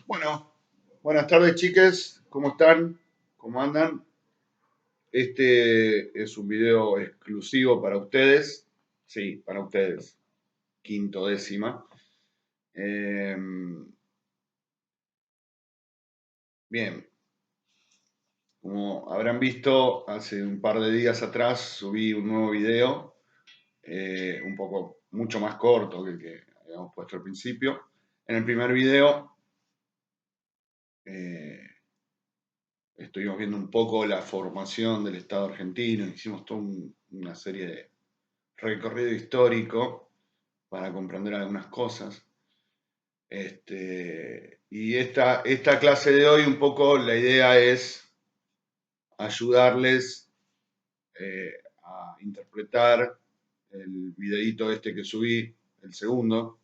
Bueno, buenas tardes, chiques. ¿Cómo están? ¿Cómo andan? Este es un video exclusivo para ustedes. Sí, para ustedes. Quinto décima. Eh, bien, como habrán visto, hace un par de días atrás subí un nuevo video, un poco mucho más corto que el que habíamos puesto al principio. En el primer video eh, estuvimos viendo un poco la formación del Estado argentino, hicimos toda una serie de recorrido histórico para comprender algunas cosas. Y esta clase de hoy, un poco la idea es ayudarles a interpretar el videíto este que subí, el segundo,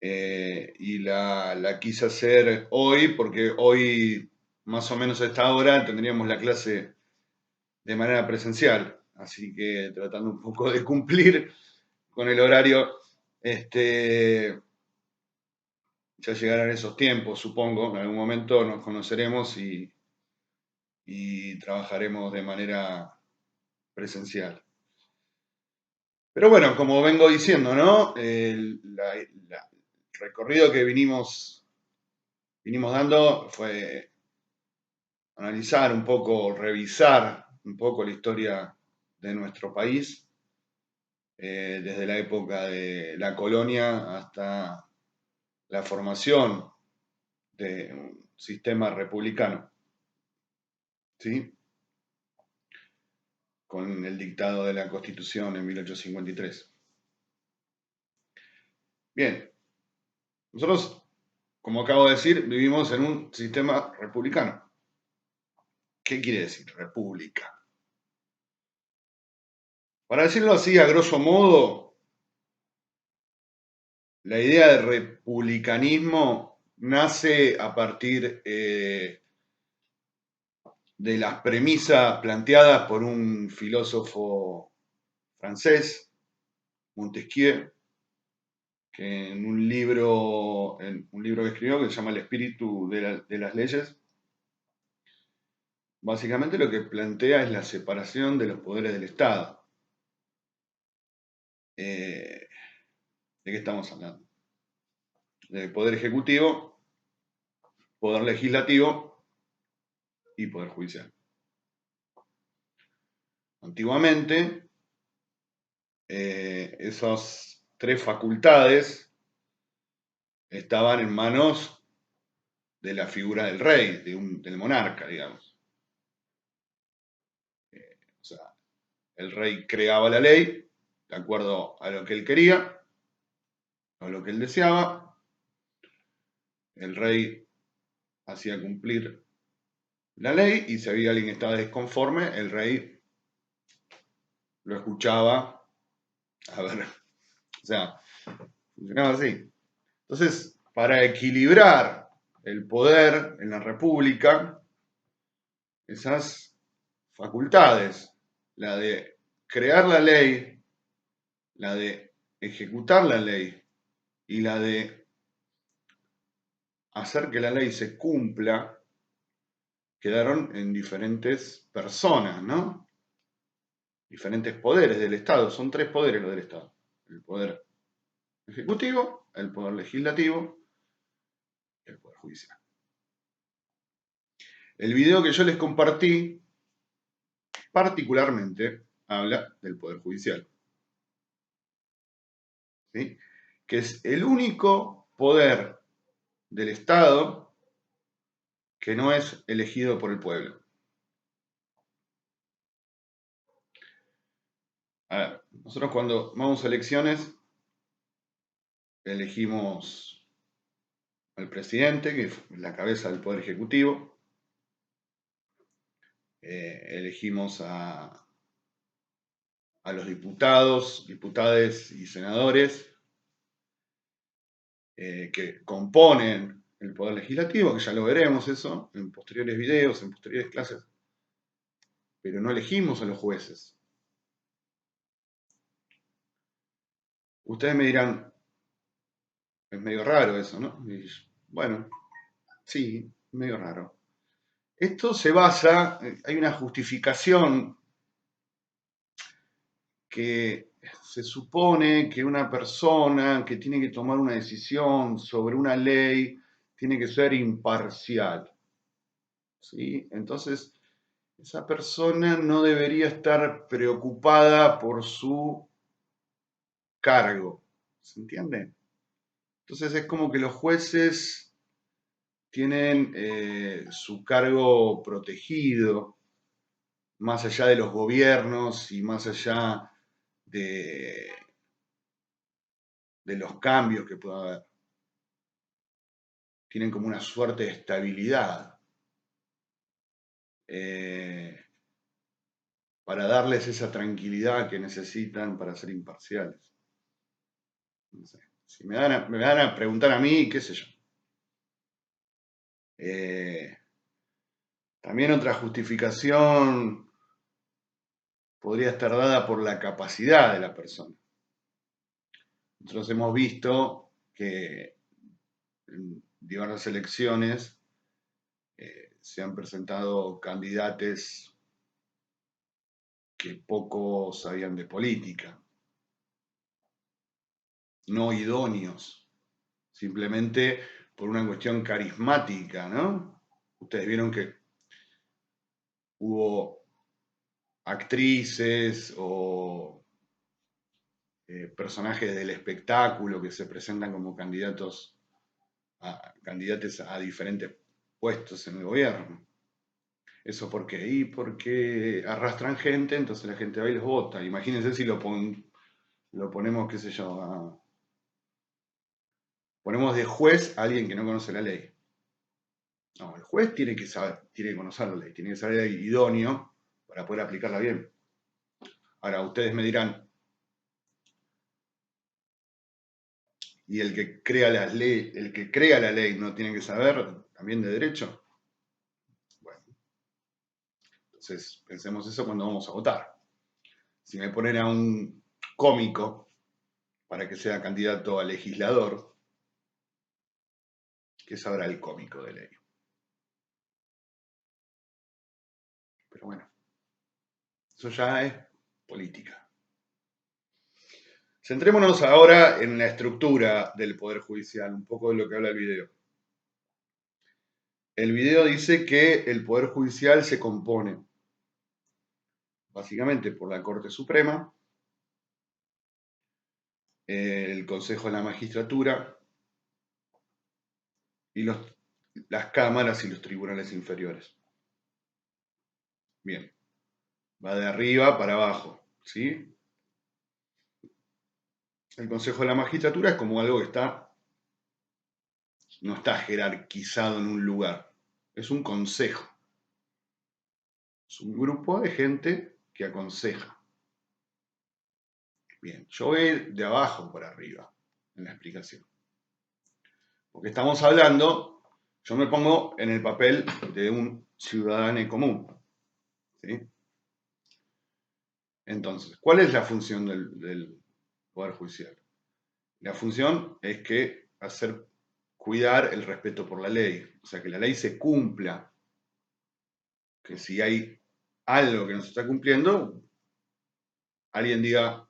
y la quise hacer hoy porque hoy, más o menos a esta hora, tendríamos la clase de manera presencial, así que tratando un poco de cumplir con el horario, ya llegarán esos tiempos, supongo, en algún momento nos conoceremos y trabajaremos de manera presencial. Pero bueno, como vengo diciendo, ¿no? El recorrido que vinimos dando fue analizar un poco, revisar un poco la historia de nuestro país, desde la época de la colonia hasta la formación de un sistema republicano, ¿sí? Con el dictado de la Constitución en 1853. Bien, nosotros, como acabo de decir, vivimos en un sistema republicano. ¿Qué quiere decir república? Para decirlo así, a grosso modo, la idea de republicanismo nace a partir de las premisas planteadas por un filósofo francés, Montesquieu, que en un libro que escribió que se llama El espíritu de las leyes, básicamente lo que plantea es la separación de los poderes del Estado. ¿De qué estamos hablando? Del poder ejecutivo, poder legislativo y poder judicial. Antiguamente, esas tres facultades estaban en manos de la figura del rey, del monarca, digamos. O sea, el rey creaba la ley de acuerdo a lo que él quería, a lo que él deseaba. El rey hacía cumplir la ley y si había alguien que estaba desconforme, el rey lo escuchaba. A ver, o sea, funcionaba así. Entonces, para equilibrar el poder en la república, esas facultades, la de crear la ley, la de ejecutar la ley y la de hacer que la ley se cumpla, quedaron en diferentes personas, ¿no? Diferentes poderes del Estado. Son tres poderes los del Estado. El poder ejecutivo, el poder legislativo y el poder judicial. El video que yo les compartí particularmente habla del poder judicial, ¿sí? Que es el único poder del Estado que no es elegido por el pueblo. A ver, nosotros cuando vamos a elecciones elegimos al presidente, que es la cabeza del poder ejecutivo, elegimos a los diputados, diputadas y senadores que componen el poder legislativo, que ya lo veremos eso en posteriores videos, en posteriores clases, pero no elegimos a los jueces. Ustedes me dirán, es medio raro eso, ¿no? Y Bueno, sí, medio raro. Esto se basa, hay una justificación que se supone que una persona que tiene que tomar una decisión sobre una ley tiene que ser imparcial, ¿sí? Entonces, esa persona no debería estar preocupada por su cargo, ¿se entiende? Entonces es como que los jueces tienen su cargo protegido, más allá de los gobiernos y más allá de, de los cambios que pueda haber. Tienen como una suerte de estabilidad eh, para darles esa tranquilidad que necesitan para ser imparciales. No sé. Si me van a preguntar a mí, qué sé yo. Eh, También otra justificación podría estar dada por la capacidad de la persona. Nosotros hemos visto que en diversas elecciones se han presentado candidatos que poco sabían de política, no idóneos, simplemente por una cuestión carismática, ¿no? Ustedes vieron que hubo actrices o personajes del espectáculo que se presentan como candidatos a diferentes puestos en el gobierno. ¿Eso por qué? Y porque arrastran gente, entonces la gente va y los vota. Imagínense si lo ponemos, qué sé yo, ponemos de juez a alguien que no conoce la ley. No, el juez tiene que saber, tiene que conocer la ley, tiene que ser idóneo para poder aplicarla bien. Ahora, ustedes me dirán, ¿y el que crea la ley no tiene que saber también de derecho? Bueno, entonces pensemos eso cuando vamos a votar. Si me ponen a un cómico para que sea candidato a legislador, ¿qué sabrá el cómico de ley? Pero bueno, eso ya es política. Centrémonos ahora en la estructura del Poder Judicial, un poco de lo que habla el video. El video dice que el Poder Judicial se compone básicamente por la Corte Suprema, el Consejo de la Magistratura y las cámaras y los tribunales inferiores. Bien, va de arriba para abajo, ¿sí? El Consejo de la Magistratura es como algo que no está jerarquizado en un lugar, es un consejo, es un grupo de gente que aconseja. Bien, yo voy de abajo para arriba en la explicación. Porque estamos hablando, yo me pongo en el papel de un ciudadano común, ¿sí? Entonces, ¿cuál es la función del Poder Judicial? La función es que cuidar el respeto por la ley, o sea, que la ley se cumpla, que si hay algo que no se está cumpliendo, alguien diga,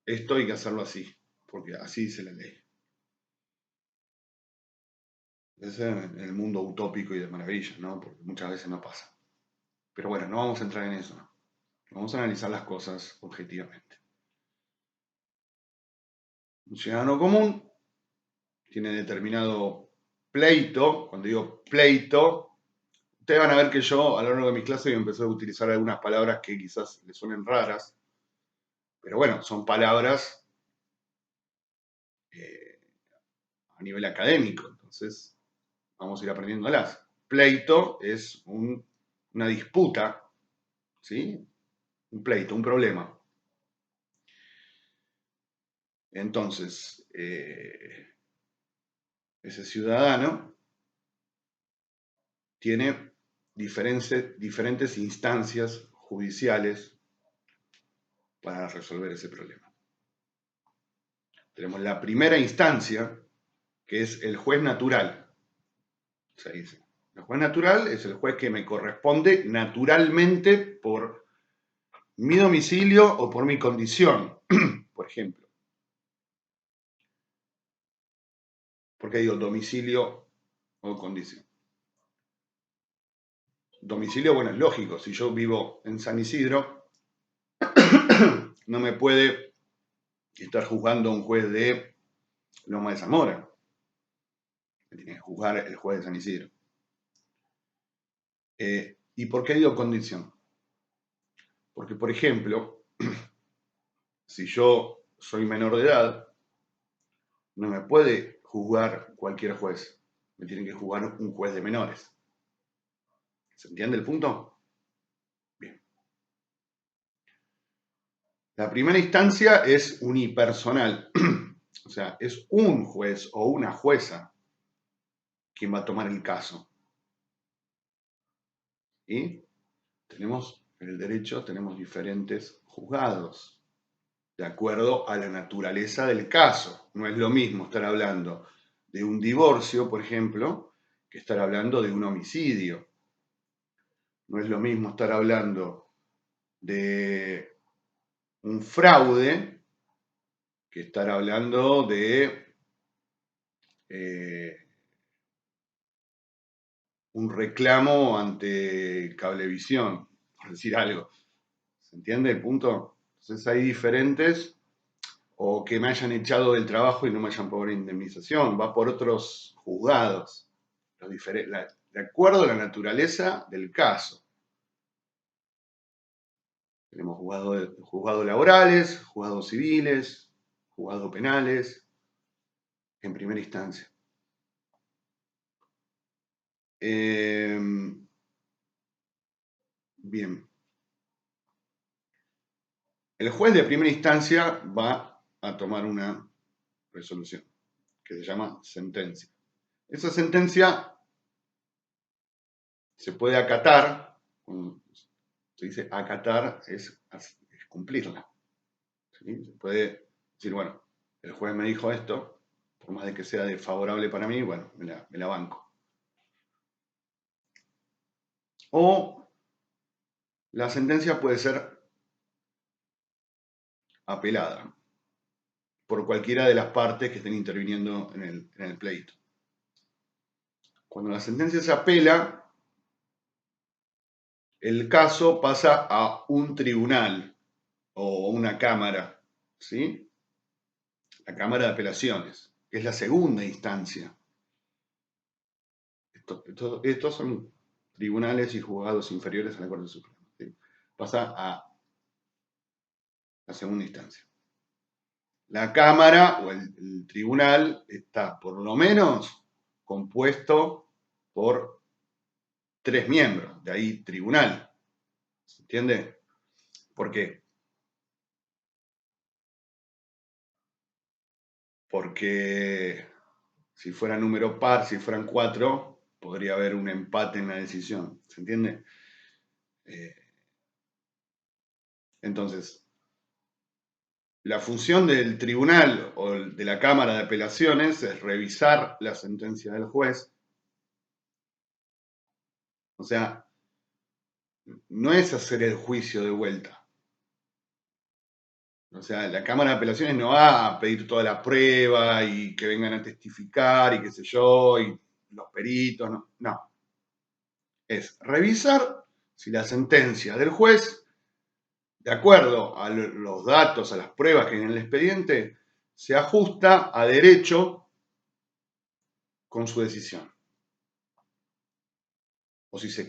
esto hay que hacerlo así, porque así dice la ley. Ese es el mundo utópico y de maravilla, ¿no? Porque muchas veces no pasa. Pero bueno, no vamos a entrar en eso, ¿no? Vamos a analizar las cosas objetivamente. Un ciudadano común tiene determinado pleito. Cuando digo pleito, ustedes van a ver que yo a lo largo de mi clase voy a empezar a utilizar algunas palabras que quizás les suenen raras, pero bueno, son palabras eh, a nivel académico, entonces vamos a ir aprendiéndolas. Pleito es una disputa, ¿sí? Un pleito, un problema. Entonces, ese ciudadano tiene diferentes instancias judiciales para resolver ese problema. Tenemos la primera instancia, que es el juez natural. se dice. El juez natural es el juez que me corresponde naturalmente por mi domicilio o por mi condición, por ejemplo. ¿Por qué digo domicilio o condición? Domicilio, bueno, es lógico. Si yo vivo en San Isidro, no me puede estar juzgando un juez de Loma de Zamora. Me tiene que juzgar el juez de San Isidro. ¿Y por qué digo condición? Porque, por ejemplo, si yo soy menor de edad, no me puede juzgar cualquier juez. Me tiene que juzgar un juez de menores. ¿Se entiende el punto? Bien. La primera instancia es unipersonal. O sea, es un juez o una jueza quien va a tomar el caso. Y tenemos, en el derecho, tenemos diferentes juzgados, de acuerdo a la naturaleza del caso. No es lo mismo estar hablando de un divorcio, por ejemplo, que estar hablando de un homicidio. No es lo mismo estar hablando de un fraude que estar hablando de un reclamo ante Cablevisión, por decir algo. ¿Se entiende el punto? Entonces hay diferentes, o que me hayan echado del trabajo y no me hayan pagado una indemnización, va por otros juzgados, de acuerdo a la naturaleza del caso. Tenemos juzgados laborales, juzgados civiles, juzgados penales, en primera instancia. Bien. El juez de primera instancia va a tomar una resolución que se llama sentencia. Esa sentencia se puede acatar, se dice acatar es cumplirla. ¿Sí? Se puede decir, bueno, el juez me dijo esto, por más de que sea desfavorable para mí, bueno, me la banco. O la sentencia puede ser apelada por cualquiera de las partes que estén interviniendo en el pleito. Cuando la sentencia se apela, el caso pasa a un tribunal o una cámara, ¿sí? La Cámara de Apelaciones, que es la segunda instancia. Estos son tribunales y juzgados inferiores a la Corte Suprema. ¿Sí? Pasa a la segunda instancia. La Cámara o el tribunal está por lo menos compuesto por 3 miembros, de ahí tribunal. ¿Se entiende? ¿Por qué? Porque si fuera número par, si fueran 4, podría haber un empate en la decisión. ¿Se entiende? Entonces, la función del tribunal o de la Cámara de Apelaciones es revisar la sentencia del juez. O sea, no es hacer el juicio de vuelta. O sea, la Cámara de Apelaciones no va a pedir toda la prueba y que vengan a testificar y qué sé yo, y los peritos, no. No. Es revisar si la sentencia del juez, de acuerdo a los datos, a las pruebas que hay en el expediente, se ajusta a derecho con su decisión. O si se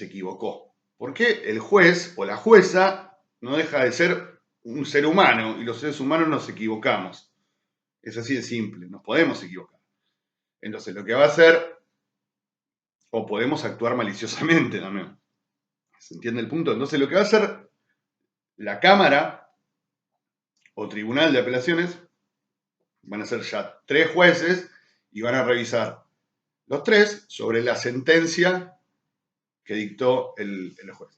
equivocó. Porque el juez o la jueza no deja de ser un ser humano y los seres humanos nos equivocamos. Es así de simple, nos podemos equivocar. Entonces lo que va a hacer, o podemos actuar maliciosamente también. ¿Se entiende el punto? Entonces lo que va a hacer la Cámara o Tribunal de Apelaciones van a ser ya 3 jueces y van a revisar los 3 sobre la sentencia que dictó el juez.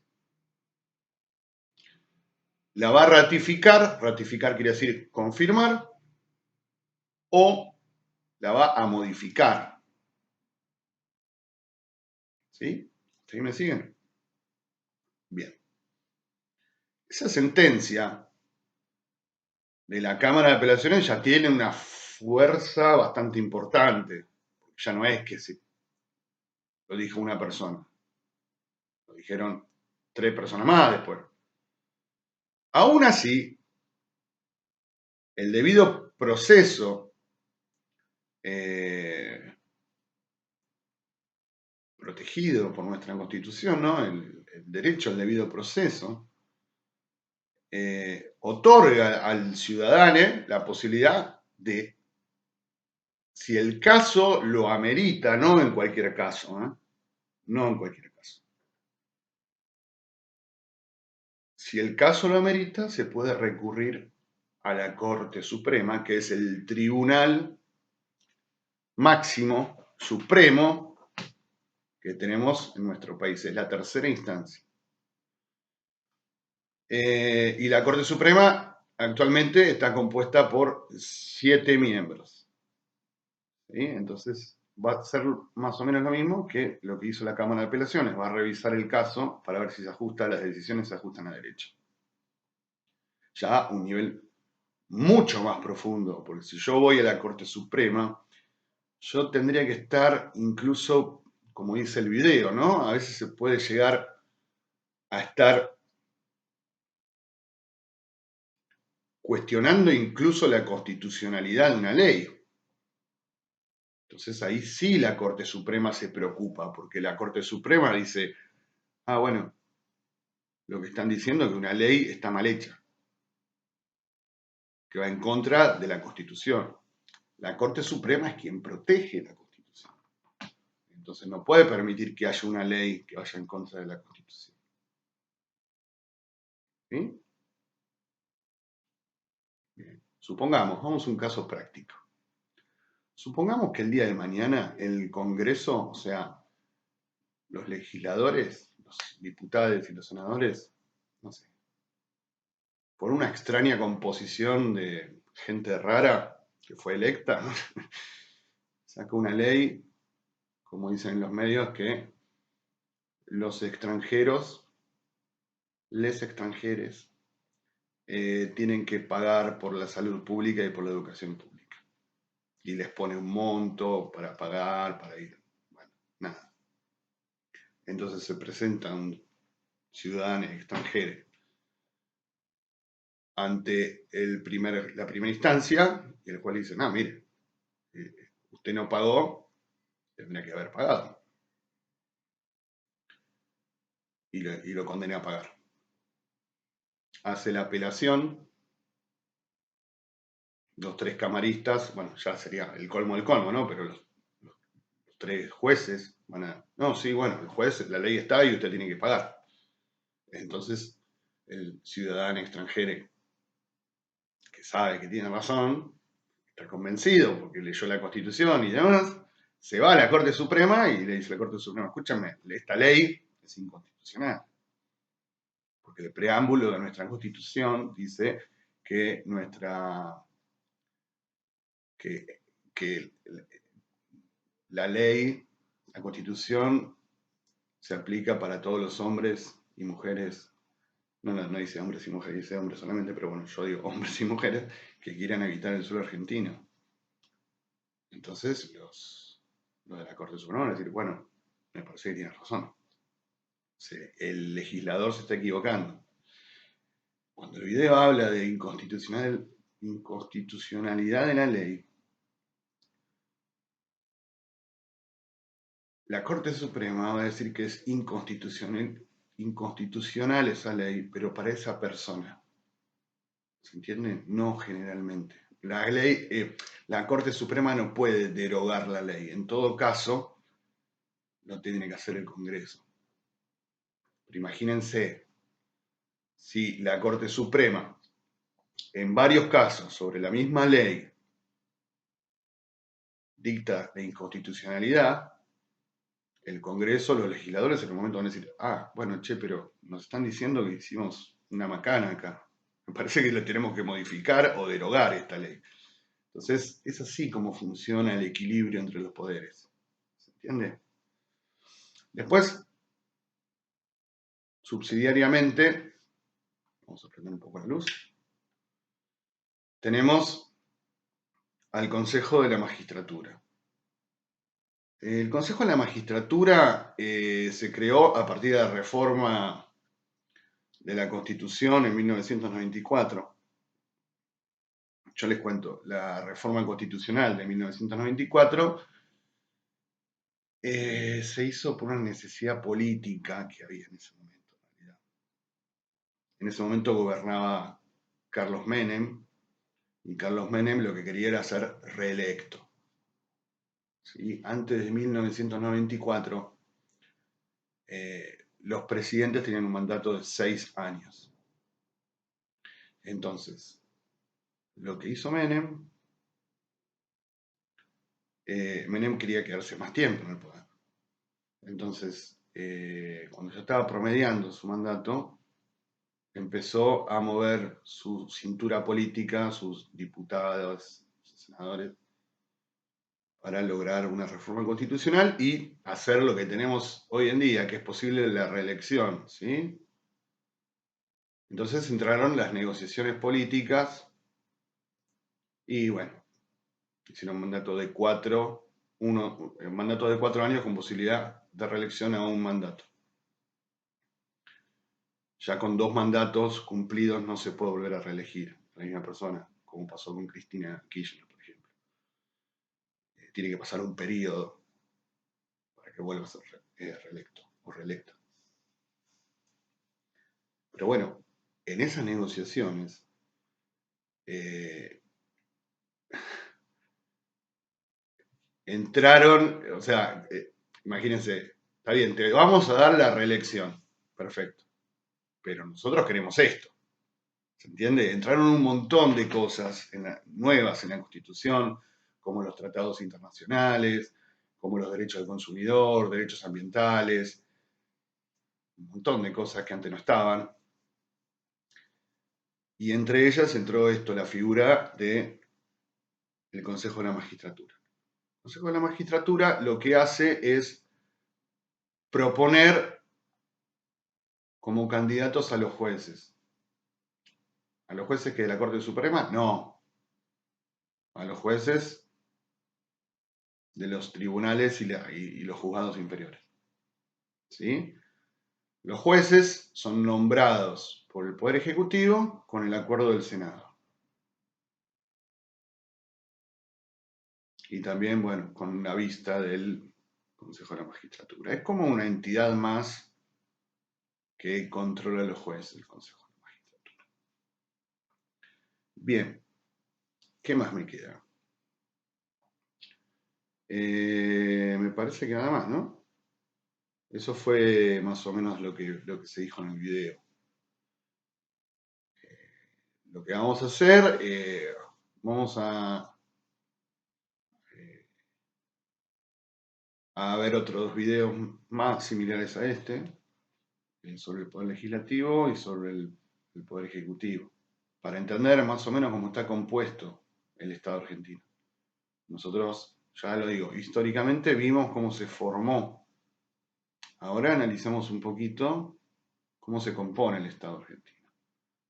La va a ratificar quiere decir confirmar, o la va a modificar. ¿Sí? ¿Sí me siguen? Bien. Esa sentencia de la Cámara de Apelaciones ya tiene una fuerza bastante importante. Ya no es que lo dijo una persona, lo dijeron 3 personas más después. Aún así, el debido proceso protegido por nuestra Constitución, ¿no? El derecho al debido proceso, otorga al ciudadano la posibilidad de, si el caso lo amerita, no en cualquier caso, no en cualquier caso. Si el caso lo amerita, se puede recurrir a la Corte Suprema, que es el tribunal máximo, supremo, que tenemos en nuestro país. Es la tercera instancia. Y la Corte Suprema actualmente está compuesta por 7 miembros. ¿Sí? Entonces va a ser más o menos lo mismo que lo que hizo la Cámara de Apelaciones. Va a revisar el caso para ver si se ajusta, las decisiones se ajustan a derecho. Ya un nivel mucho más profundo, porque si yo voy a la Corte Suprema, yo tendría que estar incluso, como dice el video, ¿no? A veces se puede llegar a estar cuestionando incluso la constitucionalidad de una ley. Entonces ahí sí la Corte Suprema se preocupa, porque la Corte Suprema dice, bueno, lo que están diciendo es que una ley está mal hecha, que va en contra de la Constitución. La Corte Suprema es quien protege la Constitución. Entonces no puede permitir que haya una ley que vaya en contra de la Constitución. ¿Sí? Bien. Supongamos, vamos a un caso práctico. Supongamos que el día de mañana el Congreso, o sea, los legisladores, los diputados y los senadores, no sé, por una extraña composición de gente rara que fue electa, saca una ley, como dicen en los medios, que los extranjeros, les extranjeres, tienen que pagar por la salud pública y por la educación pública. Y les pone un monto para pagar, para ir. Bueno, nada. Entonces se presenta un ciudadano extranjero ante la primera instancia, y el cual dice, no, mire, usted no pagó, tendría que haber pagado. Y lo condena a pagar. Hace la apelación, los 3 camaristas, bueno, ya sería el colmo del colmo, ¿no? Pero los 3 jueces van a, no, sí, bueno, el juez, la ley está y usted tiene que pagar. Entonces, el ciudadano extranjero que sabe que tiene razón, está convencido porque leyó la Constitución y demás, se va a la Corte Suprema y le dice a la Corte Suprema, escúchame, esta ley es inconstitucional. Porque el preámbulo de nuestra Constitución dice que que la ley, la Constitución, se aplica para todos los hombres y mujeres. No dice hombres y mujeres, dice hombres solamente, pero bueno, yo digo hombres y mujeres que quieran habitar el suelo argentino. Entonces, los de la Corte Suprema van a decir, bueno, me parece que tiene razón. El legislador se está equivocando. Cuando el video habla de inconstitucionalidad de la ley, la Corte Suprema va a decir que es inconstitucional esa ley, pero para esa persona. ¿Se entiende? No generalmente. La Corte Suprema no puede derogar la ley. En todo caso, lo tiene que hacer el Congreso. Pero imagínense si la Corte Suprema, en varios casos sobre la misma ley, dicta de inconstitucionalidad, el Congreso, los legisladores en un momento van a decir, bueno, pero nos están diciendo que hicimos una macana acá. Me parece que lo tenemos que modificar o derogar esta ley. Entonces, es así como funciona el equilibrio entre los poderes. ¿Se entiende? Después, subsidiariamente, vamos a prender un poco la luz, tenemos al Consejo de la Magistratura. El Consejo de la Magistratura se creó a partir de la reforma de la Constitución en 1994. Yo les cuento, la reforma constitucional de 1994 se hizo por una necesidad política que había en ese momento, en realidad. En ese momento gobernaba Carlos Menem, y Carlos Menem lo que quería era ser reelecto. ¿Sí? Antes de 1994, los presidentes tenían un mandato de 6 años. Entonces, lo que hizo Menem, Menem quería quedarse más tiempo en el poder. Entonces, cuando ya estaba promediando su mandato, empezó a mover su cintura política, sus diputados, sus senadores, para lograr una reforma constitucional y hacer lo que tenemos hoy en día, que es posible la reelección, ¿sí? Entonces entraron las negociaciones políticas y bueno, hicieron un mandato de 4 años con posibilidad de reelección a un mandato. Ya con 2 mandatos cumplidos no se puede volver a reelegir a la misma persona, como pasó con Cristina Kirchner, por ejemplo. Tiene que pasar un periodo para que vuelva a ser reelecto o reelecta. Pero bueno, en esas negociaciones entraron, o sea, imagínense, está bien, te vamos a dar la reelección, perfecto, pero nosotros queremos esto, ¿se entiende? Entraron un montón de cosas nuevas en la Constitución, como los tratados internacionales, como los derechos del consumidor, derechos ambientales, un montón de cosas que antes no estaban. Y entre ellas entró esto, la figura del Consejo de la Magistratura. El Consejo de la Magistratura lo que hace es proponer como candidatos a los jueces. ¿A los jueces que de la Corte Suprema? No. A los jueces de los tribunales y los juzgados inferiores. ¿Sí? Los jueces son nombrados por el Poder Ejecutivo con el acuerdo del Senado. Y también, bueno, con la vista del Consejo de la Magistratura. Es como una entidad más que controla a los jueces del Consejo de la Magistratura. Bien, ¿qué más me queda? Me parece que nada más, ¿no? Eso fue más o menos lo que se dijo en el video. Lo que vamos a hacer, vamos a ver otros videos más similares a este, sobre el Poder Legislativo y sobre el Poder Ejecutivo, para entender más o menos cómo está compuesto el Estado argentino. Nosotros, ya lo digo, históricamente vimos cómo se formó. Ahora analizamos un poquito cómo se compone el Estado argentino.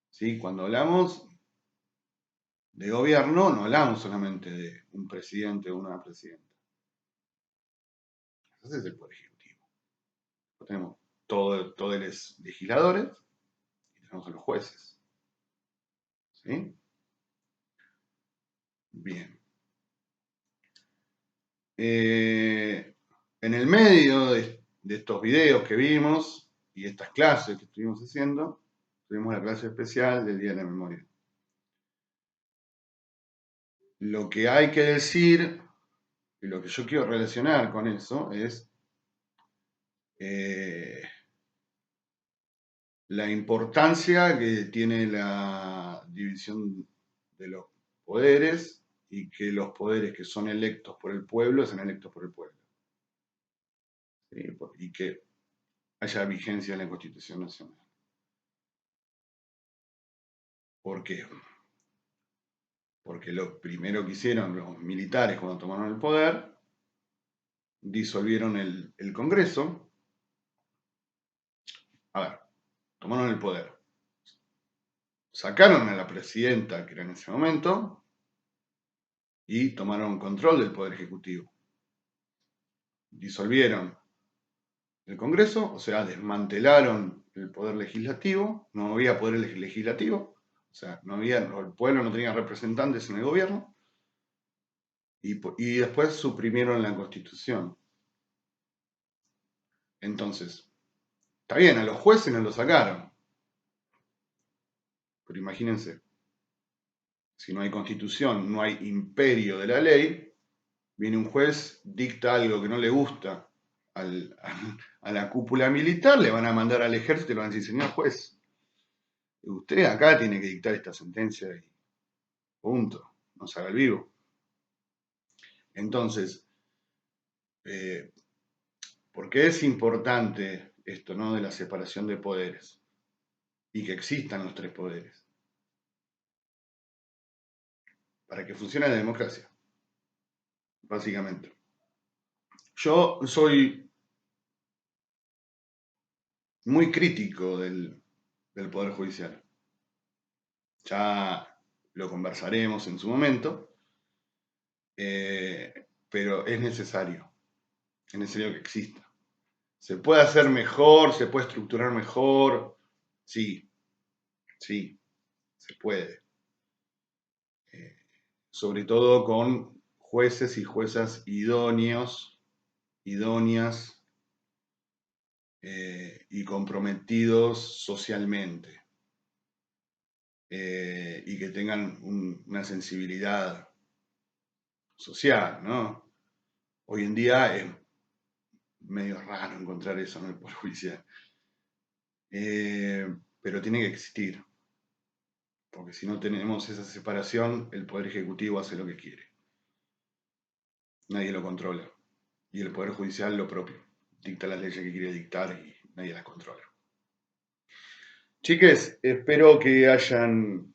¿Sí? Cuando hablamos de gobierno, no hablamos solamente de un presidente o una presidenta. Ese es el Poder Ejecutivo. Tenemos todos los legisladores y tenemos a los jueces. ¿Sí? Bien. En el medio de estos videos que vimos y estas clases que estuvimos haciendo, tuvimos la clase especial del Día de la Memoria. Lo que hay que decir, y lo que yo quiero relacionar con eso, es la importancia que tiene la división de los poderes y que los poderes que son electos por el pueblo sean electos por el pueblo. ¿Sí? Y que haya vigencia en la Constitución Nacional. ¿Por qué? Porque lo primero que hicieron los militares cuando tomaron el poder, disolvieron el Congreso, A ver, tomaron el poder. Sacaron a la presidenta, que era en ese momento, y tomaron control del Poder Ejecutivo. Disolvieron el Congreso, o sea, desmantelaron el Poder Legislativo, no había Poder Legislativo, o sea, el pueblo no tenía representantes en el gobierno, y después suprimieron la Constitución. Entonces, está bien, a los jueces no lo sacaron, pero imagínense, si no hay Constitución, no hay imperio de la ley, viene un juez, dicta algo que no le gusta a la cúpula militar, le van a mandar al ejército y le van a decir, señor juez, usted acá tiene que dictar esta sentencia y punto, no se haga el vivo. Entonces, ¿por qué es importante esto, ¿no? De la separación de poderes y que existan los tres poderes? Para que funcione la democracia, básicamente. Yo soy muy crítico del Poder Judicial. Ya lo conversaremos en su momento, pero es necesario que exista. ¿Se puede hacer mejor? ¿Se puede estructurar mejor? Sí, sí, se puede. Sobre todo con jueces y juezas idóneos, idóneas y comprometidos socialmente. Y que tengan una sensibilidad social, ¿no? Hoy en día es medio raro encontrar eso en el Poder Judicial. Pero tiene que existir, porque si no tenemos esa separación, el Poder Ejecutivo hace lo que quiere. Nadie lo controla. Y el Poder Judicial lo propio. Dicta las leyes que quiere dictar y nadie las controla. Chiques, espero que hayan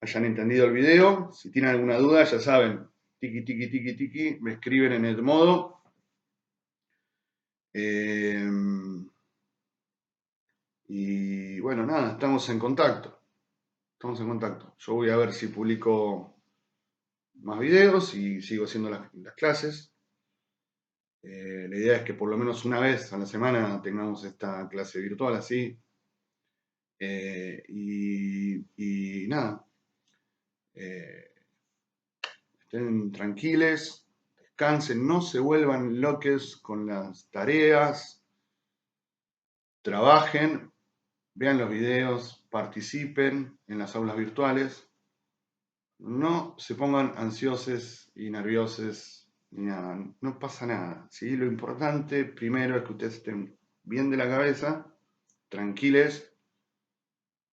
entendido el video. Si tienen alguna duda, ya saben, tiki, tiki, tiki, tiki, me escriben en el modo. Y bueno, nada, estamos en contacto. Estamos en contacto. Yo voy a ver si publico más videos y sigo haciendo las clases. La idea es que por lo menos una vez a la semana tengamos esta clase virtual así. Y nada, estén tranquiles, descansen, no se vuelvan loques con las tareas, trabajen, vean los videos, participen en las aulas virtuales, no se pongan ansiosos y nerviosos ni nada, no pasa nada, ¿sí? Lo importante primero es que ustedes estén bien de la cabeza, tranquiles,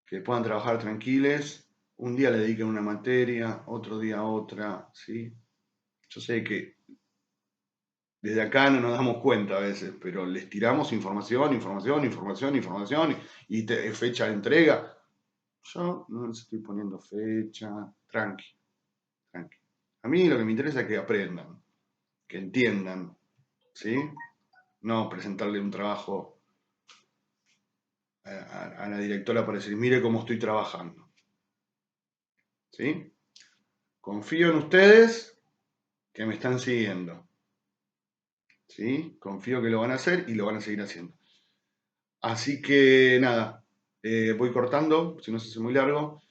que puedan trabajar tranquiles, un día le dediquen una materia, otro día otra, ¿sí? Yo sé que desde acá no nos damos cuenta a veces, pero les tiramos información, información, información, información y fecha de entrega. Yo no les estoy poniendo fecha, tranqui, tranqui. A mí lo que me interesa es que aprendan, que entiendan, ¿sí? No presentarle un trabajo a la directora para decir, mire cómo estoy trabajando, ¿sí? Confío en ustedes que me están siguiendo, ¿sí? Confío que lo van a hacer y lo van a seguir haciendo. Así que nada, voy cortando, si no se hace muy largo.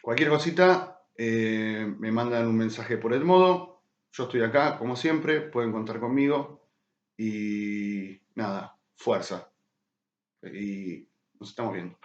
Cualquier cosita, me mandan un mensaje por el modo. Yo estoy acá, como siempre, pueden contar conmigo. Y nada, fuerza. Y nos estamos viendo.